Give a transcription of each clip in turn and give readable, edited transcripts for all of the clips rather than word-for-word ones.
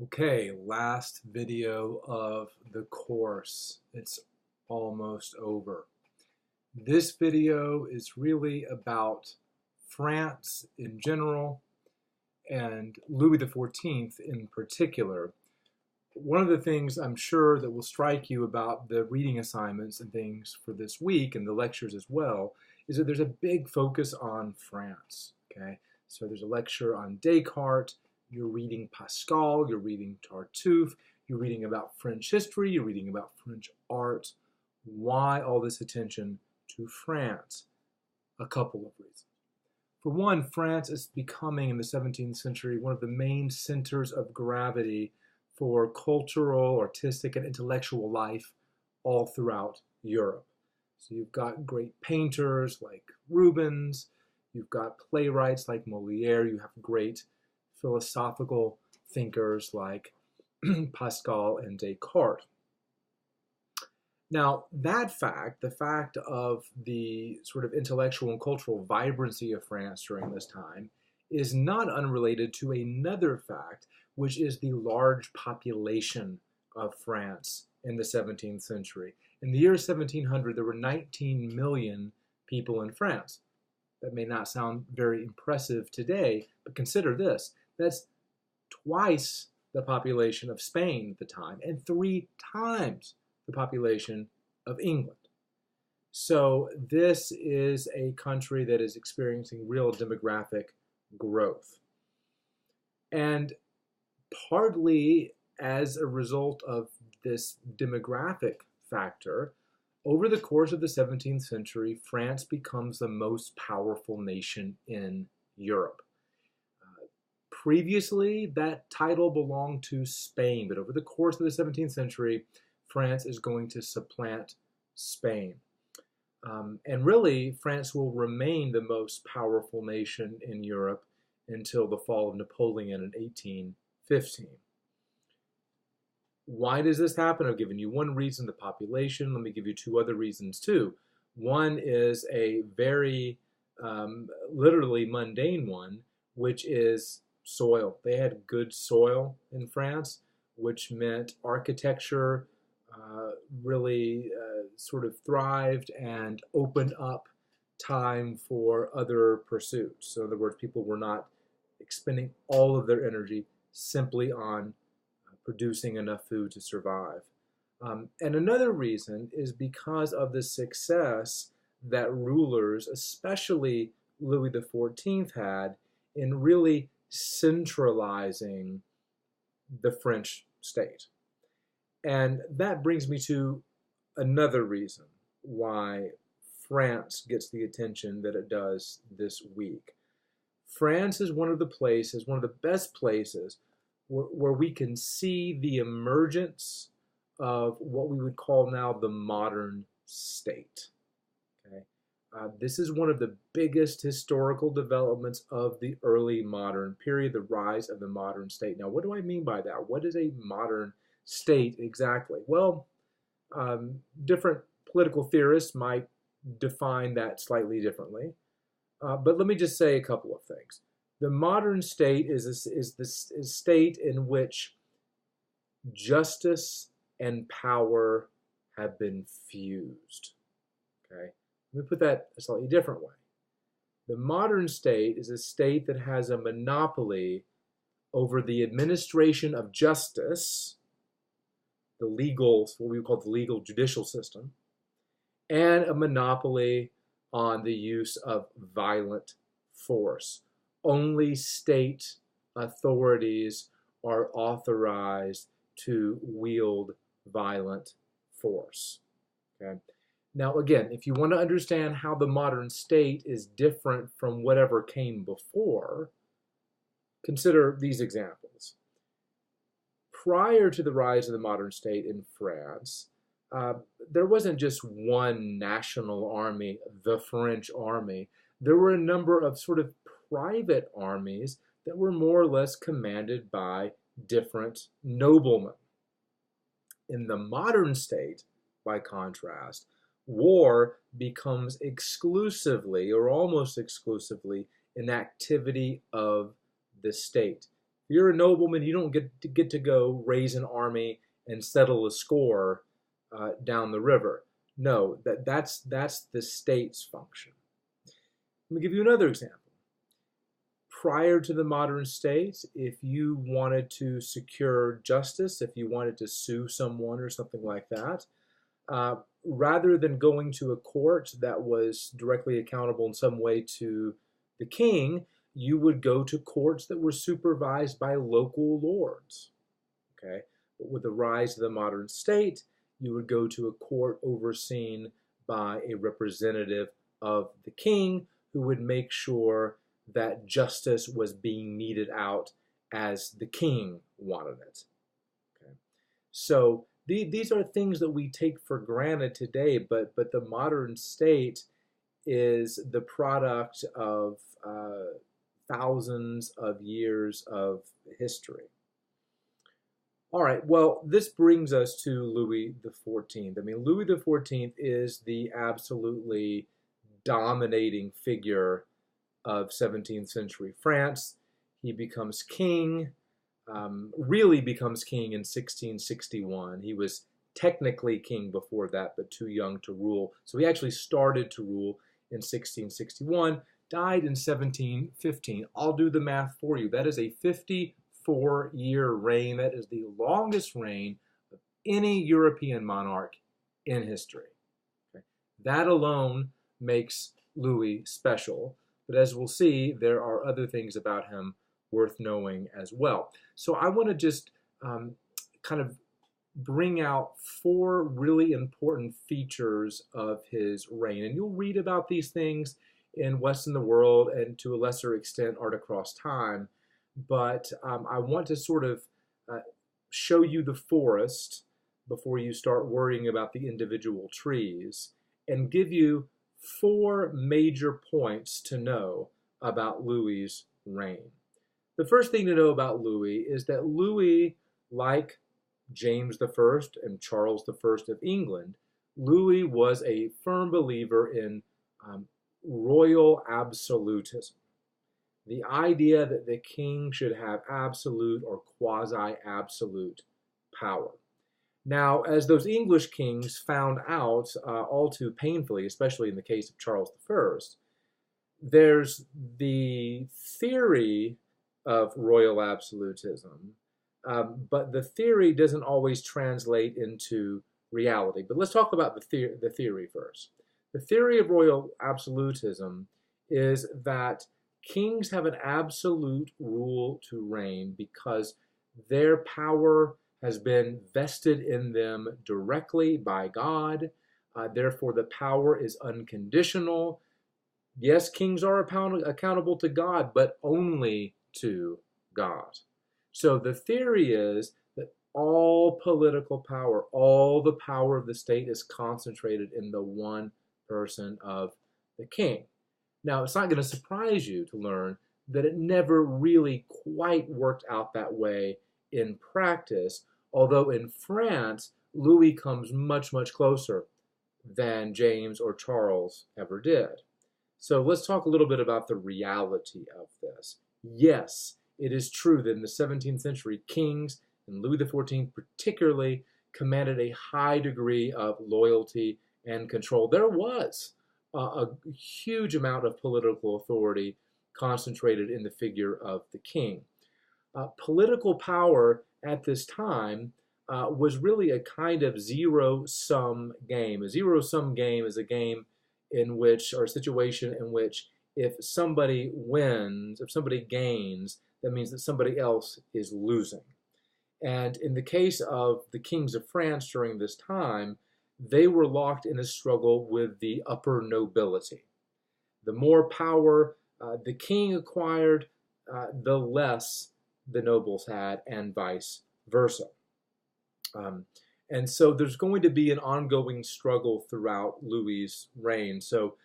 Okay, last video of the course. It's almost over. This video is really about France in general and Louis XIV in particular. One of the things I'm sure that will strike you about the reading assignments and things for this week and the lectures as well is that there's a big focus on France. Okay, so there's a lecture on Descartes. You're reading Pascal, you're reading Tartuffe, you're reading about French history, you're reading about French art. Why all this attention to France? A couple of reasons. For one, France is becoming in the 17th century one of the main centers of gravity for cultural, artistic, and intellectual life all throughout Europe. So you've got great painters like Rubens, you've got playwrights like Moliere, you have great philosophical thinkers like Pascal and Descartes. Now, that fact, the fact of the sort of intellectual and cultural vibrancy of France during this time, is not unrelated to another fact, which is the large population of France in the 17th century. In the year 1700, there were 19 million people in France. That may not sound very impressive today, but consider this. That's twice the population of Spain at the time and 3 times the population of England. So this is a country that is experiencing real demographic growth. And partly as a result of this demographic factor, over the course of the 17th century, France becomes the most powerful nation in Europe. Previously, that title belonged to Spain, but over the course of the 17th century, France is going to supplant Spain. And really, France will remain the most powerful nation in Europe until the fall of Napoleon in 1815. Why does this happen? I've given you one reason, the population. Let me give you 2 other reasons too. One is a very literally mundane one, which is soil. They had good soil in France, which meant architecture really sort of thrived and opened up time for other pursuits. So in other words, people were not expending all of their energy simply on producing enough food to survive. And another reason is because of the success that rulers, especially Louis XIV, had in really centralizing the French state. And that brings me to another reason why France gets the attention that it does this week. France is one of the places, one of the best places where we can see the emergence of what we would call now the modern state. Okay? This is one of the biggest historical developments of the early modern period, the rise of the modern state. Now, what do I mean by that? What is a modern state exactly? Well, different political theorists might define that slightly differently. But let me just say a couple of things. The modern state is the state in which justice and power have been fused. Okay? Let me put that a slightly different way. The modern state is a state that has a monopoly over the administration of justice, the legal, what we would call the legal judicial system, and a monopoly on the use of violent force. Only state authorities are authorized to wield violent force. Okay? Now, again, if you want to understand how the modern state is different from whatever came before, consider these examples. Prior to the rise of the modern state in France, there wasn't just one national army, the French army. There were a number of sort of private armies that were more or less commanded by different noblemen. In the modern state, by contrast, war becomes exclusively or almost exclusively an activity of the state. You're a nobleman. You don't get to go raise an army and settle a score down the river. No, that's the state's function. Let me give you another example. Prior to the modern state, if you wanted to secure justice, if you wanted to sue someone or something like that, rather than going to a court that was directly accountable in some way to the king, you would go to courts that were supervised by local lords. Okay, but with the rise of the modern state, you would go to a court overseen by a representative of the king who would make sure that justice was being meted out as the king wanted it. Okay? So these are things that we take for granted today, but the modern state is the product of thousands of years of history. All right, well, this brings us to Louis XIV. I mean, Louis XIV is the absolutely dominating figure of 17th century France. He becomes king, really becomes king in 1661. He was technically king before that, but too young to rule. So he actually started to rule in 1661, died in 1715. I'll do the math for you. That is a 54-year reign. That is the longest reign of any European monarch in history. Okay? That alone makes Louis special. But as we'll see, there are other things about him worth knowing as well. So I want to just kind of bring out 4 really important features of his reign. And you'll read about these things in West in the World and to a lesser extent Art Across Time. But I want to sort of show you the forest before you start worrying about the individual trees and give you 4 major points to know about Louis's reign. The first thing to know about Louis is that Louis, like James I and Charles I of England, Louis was a firm believer in royal absolutism. The idea that the king should have absolute or quasi-absolute power. Now, as those English kings found out all too painfully, especially in the case of Charles I, there's the theory of royal absolutism, but the theory doesn't always translate into reality. But let's talk about the theory first. The theory of royal absolutism is that kings have an absolute rule to reign because their power has been vested in them directly by God. Therefore, the power is unconditional. Yes, kings are accountable to God, but only to God. So the theory is that all political power, all the power of the state is concentrated in the one person of the king. Now, it's not going to surprise you to learn that it never really quite worked out that way in practice, although in France, Louis comes much, much closer than James or Charles ever did. So let's talk a little bit about the reality of this. Yes, it is true that in the 17th century, kings, and Louis XIV particularly, commanded a high degree of loyalty and control. There was a huge amount of political authority concentrated in the figure of the king. Political power at this time was really a kind of zero-sum game. A zero-sum game is a game in which, or a situation in which, if somebody wins, if somebody gains, that means that somebody else is losing. And in the case of the kings of France during this time, they were locked in a struggle with the upper nobility. The more power the king acquired, the less the nobles had, and vice versa. And so there's going to be an ongoing struggle throughout Louis's reign. So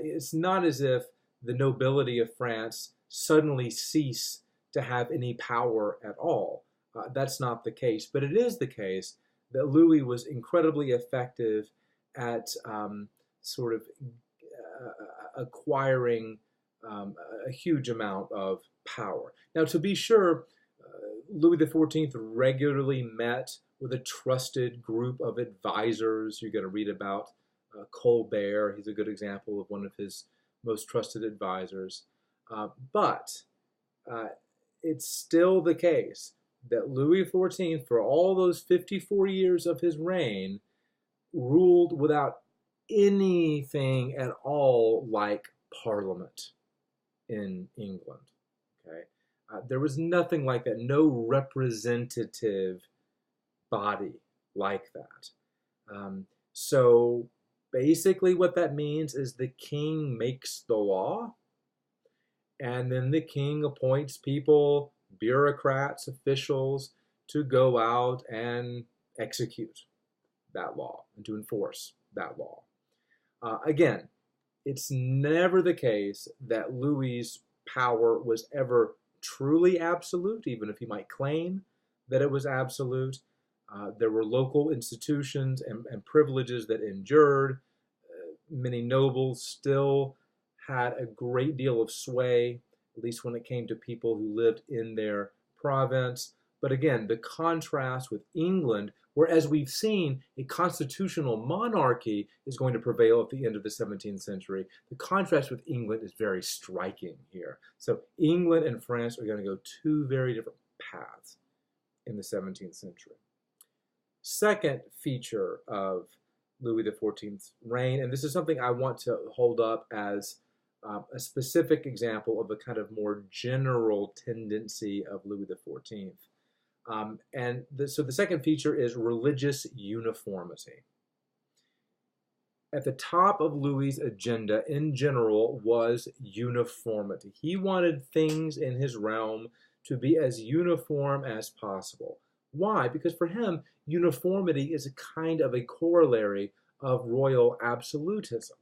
it's not as if the nobility of France suddenly cease to have any power at all. That's not the case. But it is the case that Louis was incredibly effective at sort of acquiring a huge amount of power. Now, to be sure, Louis XIV regularly met with a trusted group of advisors. You're going to read about Colbert. He's a good example of one of his most trusted advisors. But it's still the case that Louis XIV, for all those 54 years of his reign, ruled without anything at all like Parliament in England. Okay, there was nothing like that. No representative body like that. So basically, what that means is the king makes the law, and then the king appoints people, bureaucrats, officials, to go out and execute that law and to enforce that law. Again, it's never the case that Louis's power was ever truly absolute, even if he might claim that it was absolute. There were local institutions and privileges that endured. Many nobles still had a great deal of sway, at least when it came to people who lived in their province. But again, the contrast with England, where, as we've seen, a constitutional monarchy is going to prevail at the end of the 17th century. The contrast with England is very striking here. So England and France are going to go two very different paths in the 17th century. Second feature of Louis XIV's reign, and this is something I want to hold up as a specific example of a kind of more general tendency of Louis XIV. So the second feature is religious uniformity. At the top of Louis's agenda in general was uniformity. He wanted things in his realm to be as uniform as possible. Why? Because for him, uniformity is a kind of a corollary of royal absolutism.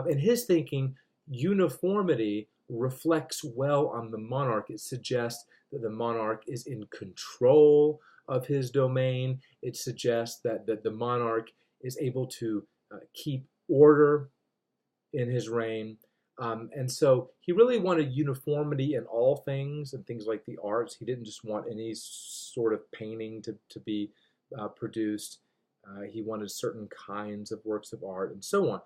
In his thinking, uniformity reflects well on the monarch. It suggests that the monarch is in control of his domain. It suggests that the monarch is able to keep order in his reign. And so he really wanted uniformity in all things, and things like the arts. He didn't just want any sort of painting to be produced. He wanted certain kinds of works of art and so on.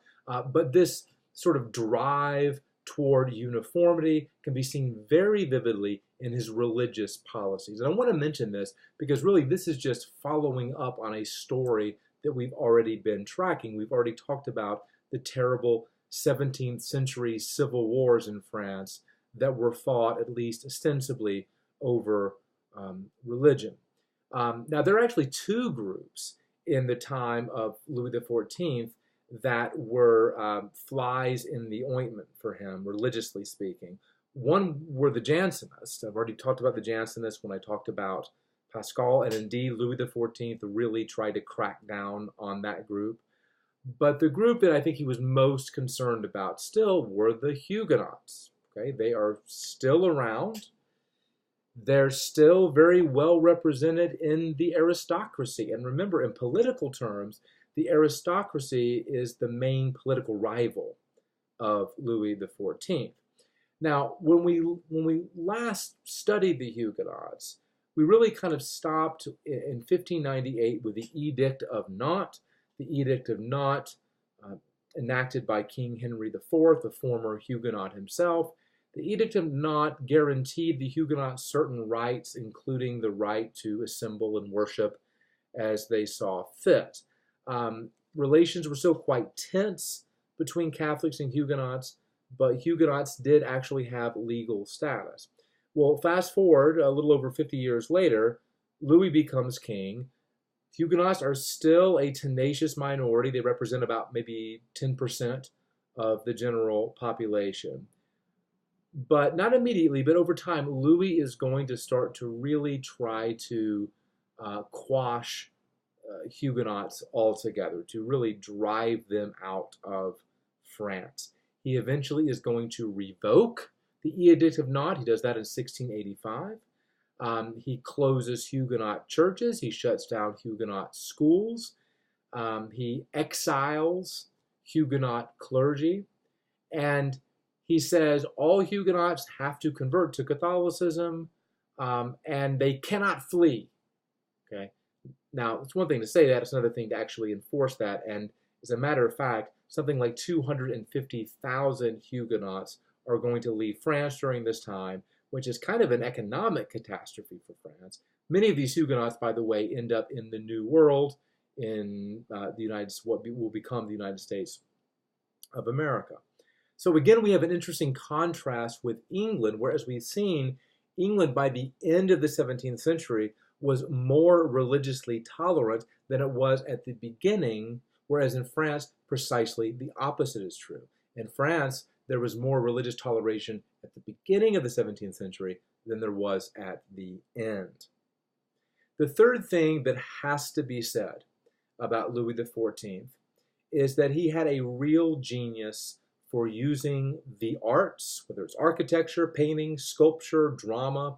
But this sort of drive toward uniformity can be seen very vividly in his religious policies. And I want to mention this because really this is just following up on a story that we've already been tracking. We've already talked about the terrible 17th century civil wars in France that were fought, at least ostensibly, over religion. Now, there are actually two groups in the time of Louis XIV that were flies in the ointment for him, religiously speaking. One were the Jansenists. I've already talked about the Jansenists when I talked about Pascal, and indeed Louis XIV really tried to crack down on that group. But the group that I think he was most concerned about still were the Huguenots. Okay, they are still around. They're still very well represented in the aristocracy. And remember, in political terms, the aristocracy is the main political rival of Louis XIV. Now, when we last studied the Huguenots, we really kind of stopped in 1598 with the Edict of Nantes. The Edict of Nantes, enacted by King Henry IV, the former Huguenot himself. The Edict of Nantes guaranteed the Huguenots certain rights, including the right to assemble and worship as they saw fit. Relations were still quite tense between Catholics and Huguenots, but Huguenots did actually have legal status. Well, fast forward a little over 50 years later, Louis becomes king. Huguenots are still a tenacious minority. They represent about maybe 10% of the general population. But not immediately, but over time, Louis is going to start to really try to quash Huguenots altogether, to really drive them out of France. He eventually is going to revoke the Edict of Nantes. He does that in 1685. He closes Huguenot churches. He shuts down Huguenot schools. He exiles Huguenot clergy. And he says all Huguenots have to convert to Catholicism, and they cannot flee. Okay. Now, it's one thing to say that, it's another thing to actually enforce that. And as a matter of fact, something like 250,000 Huguenots are going to leave France during this time, which is kind of an economic catastrophe for France. Many of these Huguenots, by the way, end up in the New World, in what will become the United States of America. So again, we have an interesting contrast with England, whereas we've seen England by the end of the 17th century was more religiously tolerant than it was at the beginning, whereas in France, precisely the opposite is true. In France, there was more religious toleration at the beginning of the 17th century than there was at the end. The third thing that has to be said about Louis XIV is that he had a real genius for using the arts, whether it's architecture, painting, sculpture, drama.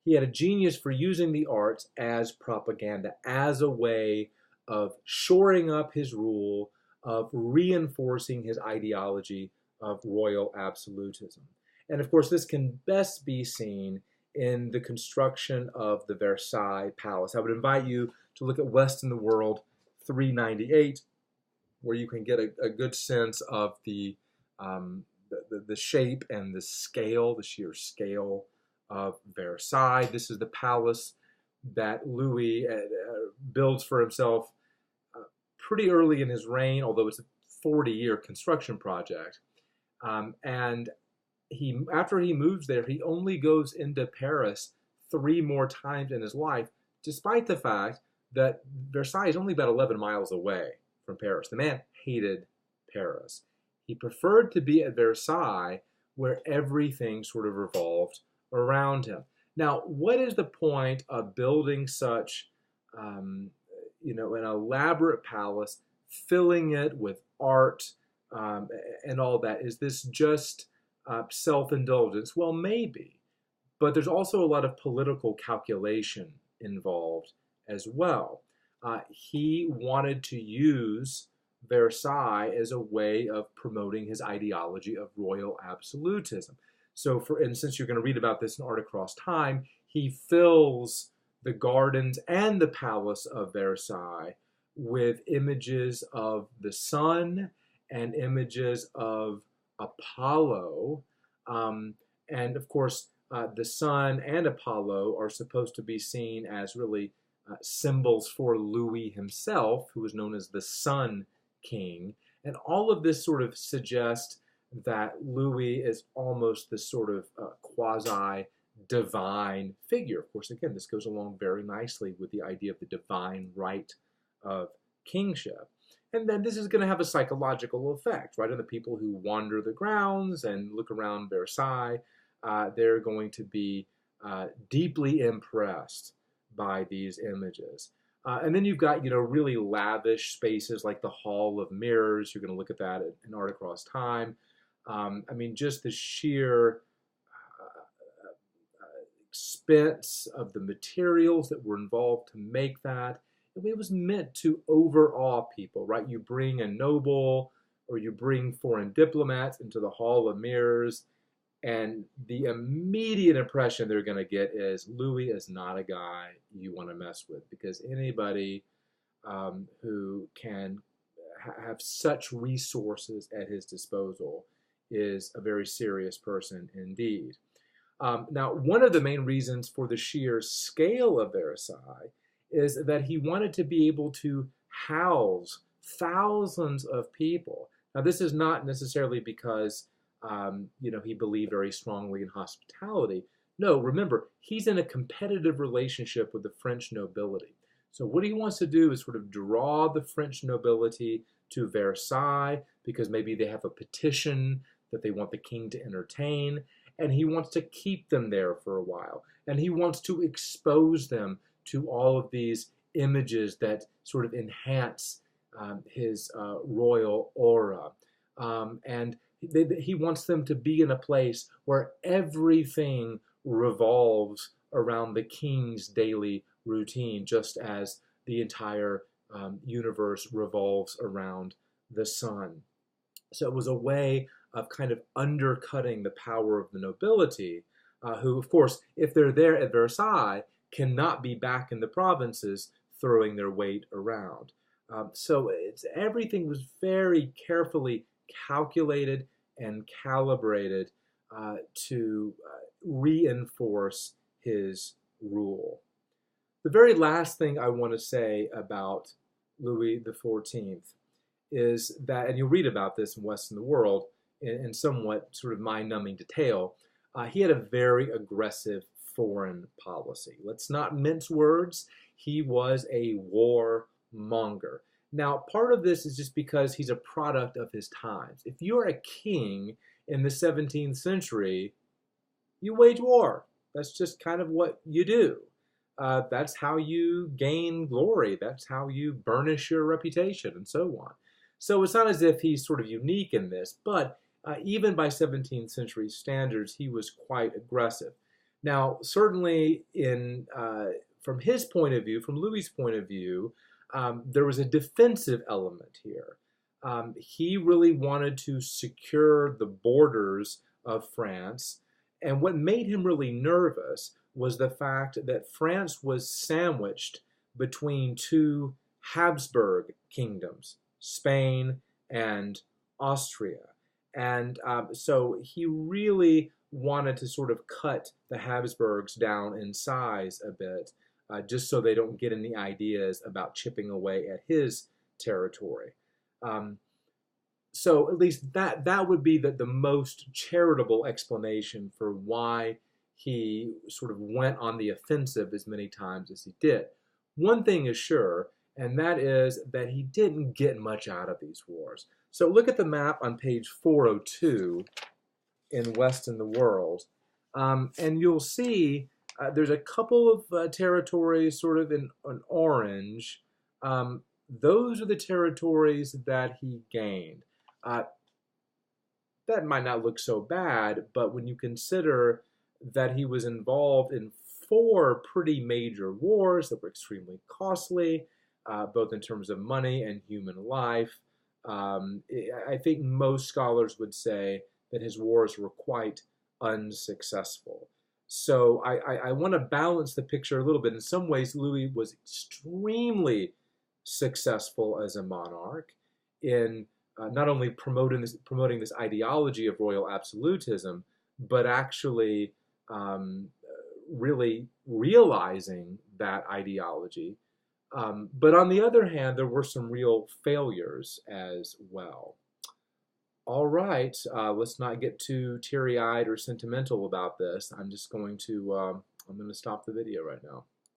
He had a genius for using the arts as propaganda, as a way of shoring up his rule, of reinforcing his ideology of royal absolutism. And of course, this can best be seen in the construction of the Versailles Palace. I would invite you to look at West in the World 398, where you can get a good sense of the shape and the scale, the sheer scale of Versailles. This is the palace that Louis builds for himself pretty early in his reign, although it's a 40-year construction project. And after he moves there, he only goes into Paris 3 more times in his life, despite the fact that Versailles is only about 11 miles away from Paris. The man hated Paris. He preferred to be at Versailles, where everything sort of revolved around him. Now, what is the point of building such, an elaborate palace, filling it with art and all that? Is this just self-indulgence? Well, maybe, but there's also a lot of political calculation involved as well. He wanted to use Versailles as a way of promoting his ideology of royal absolutism. So, for instance, you're going to read about this in Art Across Time. He fills the gardens and the palace of Versailles with images of the sun and images of Apollo. And of course, the sun and Apollo are supposed to be seen as really symbols for Louis himself, who was known as the Sun King. And all of this sort of suggests that Louis is almost this sort of quasi-divine figure. Of course, again, this goes along very nicely with the idea of the divine right of kingship. And then this is going to have a psychological effect, right? On the people who wander the grounds and look around Versailles, they're going to be deeply impressed by these images. And then you've got, really lavish spaces like the Hall of Mirrors. You're going to look at that in Art Across Time. Just the sheer expense of the materials that were involved to make that. It was meant to overawe people, right? You bring a noble or you bring foreign diplomats into the Hall of Mirrors, and the immediate impression they're going to get is Louis is not a guy you want to mess with, because anybody who can have such resources at his disposal is a very serious person indeed. Now, one of the main reasons for the sheer scale of Versailles is that he wanted to be able to house thousands of people. Now, this is not necessarily because he believed very strongly in hospitality. No, remember, he's in a competitive relationship with the French nobility. So what he wants to do is sort of draw the French nobility to Versailles, because maybe they have a petition that they want the king to entertain, and he wants to keep them there for a while. And he wants to expose them to all of these images that sort of enhance his royal aura. And he wants them to be in a place where everything revolves around the king's daily routine, just as the entire universe revolves around the sun. So it was a way of kind of undercutting the power of the nobility who, of course, if they're there at Versailles, cannot be back in the provinces throwing their weight around. So everything was very carefully calculated and calibrated to reinforce his rule. The very last thing I want to say about Louis XIV is that, and you'll read about this in West in the World in somewhat sort of mind-numbing detail, he had a very aggressive foreign policy. Let's not mince words. He was a warmonger. Now, part of this is just because he's a product of his times. If you're a king in the 17th century, you wage war. That's just kind of what you do. That's how you gain glory. That's how you burnish your reputation and so on. So it's not as if he's sort of unique in this, but even by 17th century standards, he was quite aggressive. Now, certainly from his point of view, from Louis's point of view, there was a defensive element here. He really wanted to secure the borders of France, and what made him really nervous was the fact that France was sandwiched between two Habsburg kingdoms, Spain and Austria. And so he really wanted to sort of cut the Habsburgs down in size a bit, just so they don't get any ideas about chipping away at his territory. So at least that would be the most charitable explanation for why he sort of went on the offensive as many times as he did. One thing is sure, and that is that he didn't get much out of these wars. So look at the map on page 402 in West in the World, and you'll see there's a couple of territories sort of in orange. Those are the territories that he gained. That might not look so bad, but when you consider that he was involved in 4 pretty major wars that were extremely costly, both in terms of money and human life, I think most scholars would say that his wars were quite unsuccessful. So I want to balance the picture a little bit. In some ways, Louis was extremely successful as a monarch in not only promoting this ideology of royal absolutism, but actually really realizing that ideology. But on the other hand, there were some real failures as well. All right, let's not get too teary-eyed or sentimental about this. I'm just going to stop the video right now.